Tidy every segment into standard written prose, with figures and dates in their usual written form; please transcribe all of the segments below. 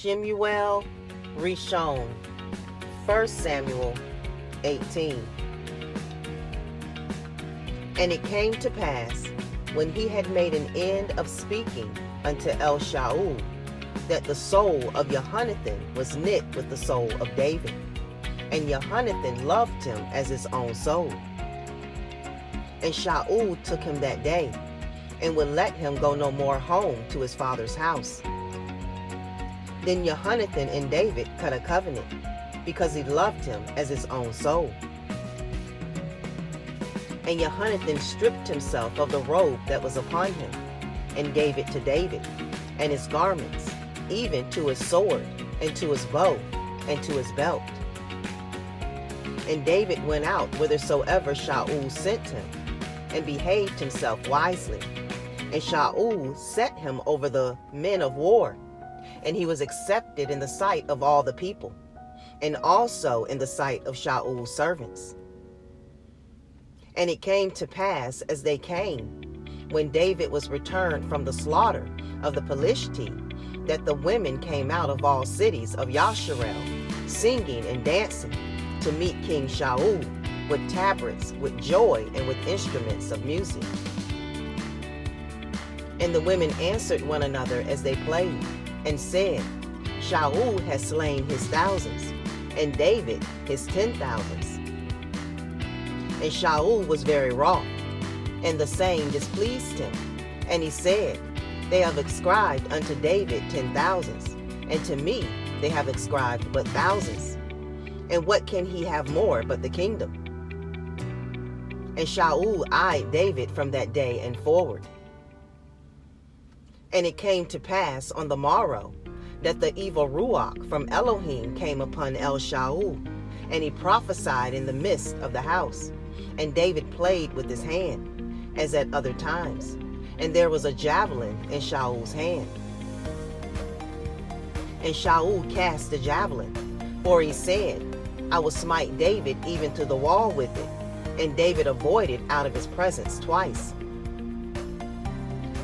Shemu'El, Ri'Shon, 1 Samuel 18. And it came to pass, when he had made an end of speaking unto Shaul, that the soul of Jonathan was knit with the soul of David, and Jonathan loved him as his own soul. And Shaul took him that day, and would let him go no more home to his father's house. Then Jonathan and David cut a covenant, because he loved him as his own soul. And Jonathan stripped himself of the robe that was upon him, and gave it to David, and his garments, even to his sword, and to his bow, and to his belt. And David went out whithersoever Shaul sent him, and behaved himself wisely. And Shaul set him over the men of war, and he was accepted in the sight of all the people, and also in the sight of Shaul's servants. And it came to pass, as they came, when David was returned from the slaughter of the Philistine, that the women came out of all cities of Yasharel, singing and dancing, to meet King Shaul, with tabrets, with joy, and with instruments of music. And the women answered one another as they played, and said, Shaul has slain his thousands, and David his 10,000s. And Shaul was very wroth, and the saying displeased him. And he said, They have ascribed unto David 10,000s, and to me they have ascribed but thousands. And what can he have more but the kingdom? And Shaul eyed David from that day and forward. And it came to pass on the morrow, that the evil Ruach from Elohim came upon Shaul, and he prophesied in the midst of the house. And David played with his hand, as at other times. And there was a javelin in Shaul's hand. And Shaul cast the javelin, for he said, I will smite David even to the wall with it. And David avoided out of his presence twice.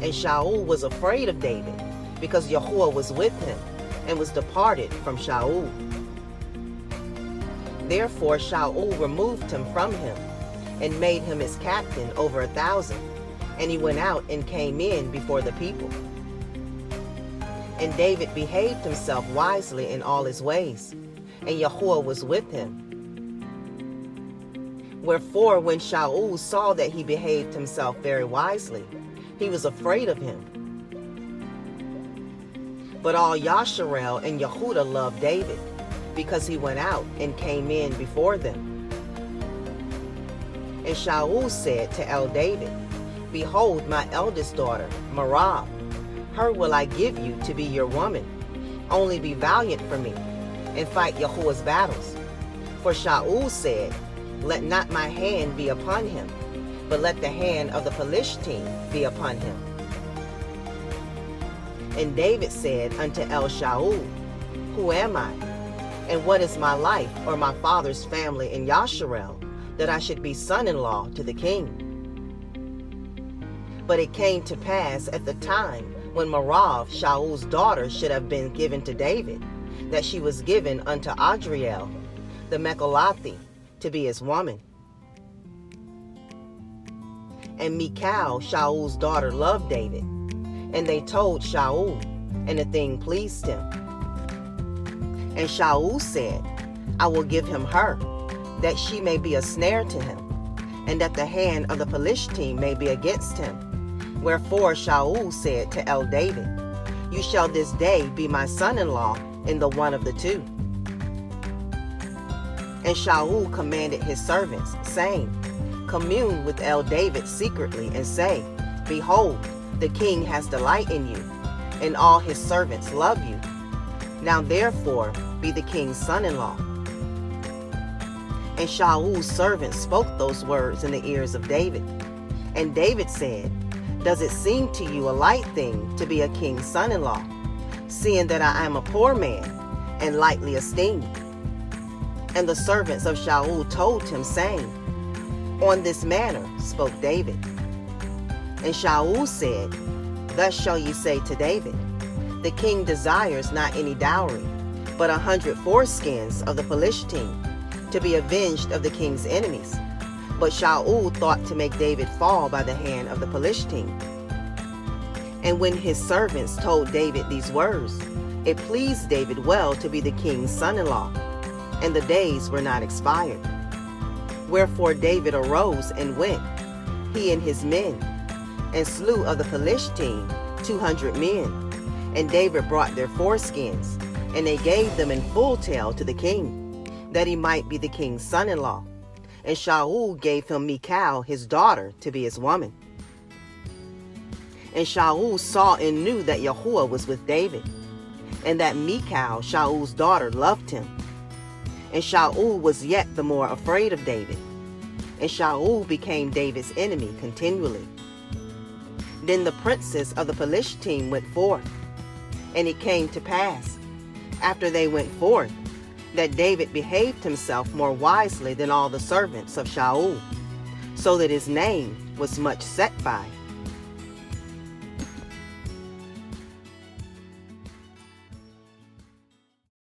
And Shaul was afraid of David, because Yahuwah was with him, and was departed from Shaul. Therefore Shaul removed him from him, and made him his captain over 1,000. And he went out and came in before the people. And David behaved himself wisely in all his ways, and Yahuwah was with him. Wherefore when Shaul saw that he behaved himself very wisely, he was afraid of him. But all Yasharel and Yehudah loved David, because he went out and came in before them. And Shaul said to David, Behold my eldest daughter, Merab, her will I give you to be your woman. Only be valiant for me, and fight Yahuwah's battles. For Shaul said, Let not my hand be upon him, but let the hand of the Philistine be upon him. And David said unto Shaul, Who am I? And what is my life or my father's family in Yasharel, that I should be son-in-law to the king? But it came to pass at the time when Merab, Shaul's daughter, should have been given to David, that she was given unto Adriel, the Mecholathi, to be his woman. And Michal, Shaul's daughter, loved David. And they told Shaul, and the thing pleased him. And Shaul said, I will give him her, that she may be a snare to him, and that the hand of the Philistine may be against him. Wherefore Shaul said to David, You shall this day be my son-in-law in the one of the two. And Shaul commanded his servants, saying, Commune with David secretly, and say, Behold, the king has delight in you, and all his servants love you. Now therefore be the king's son-in-law. And Shaul's servants spoke those words in the ears of David. And David said, Does it seem to you a light thing to be a king's son-in-law, seeing that I am a poor man, and lightly esteemed? And the servants of Shaul told him, saying, On this manner spoke David. And Shaul said, Thus shall ye say to David, the king desires not any dowry, but 100 foreskins of the Philistine, to be avenged of the king's enemies. But Shaul thought to make David fall by the hand of the Philistine. And when his servants told David these words, it pleased David well to be the king's son-in-law, and the days were not expired. Wherefore David arose and went, he and his men, and slew of the Philistine 200 men. And David brought their foreskins, and they gave them in full tale to the king, that he might be the king's son-in-law. And Shaul gave him Michal his daughter to be his woman. And Shaul saw and knew that Yahuwah was with David, and that Michal, Shaul's daughter, loved him. And Shaul was yet the more afraid of David, and Shaul became David's enemy continually. Then the princes of the Philistine went forth, and it came to pass, after they went forth, that David behaved himself more wisely than all the servants of Shaul, so that his name was much set by.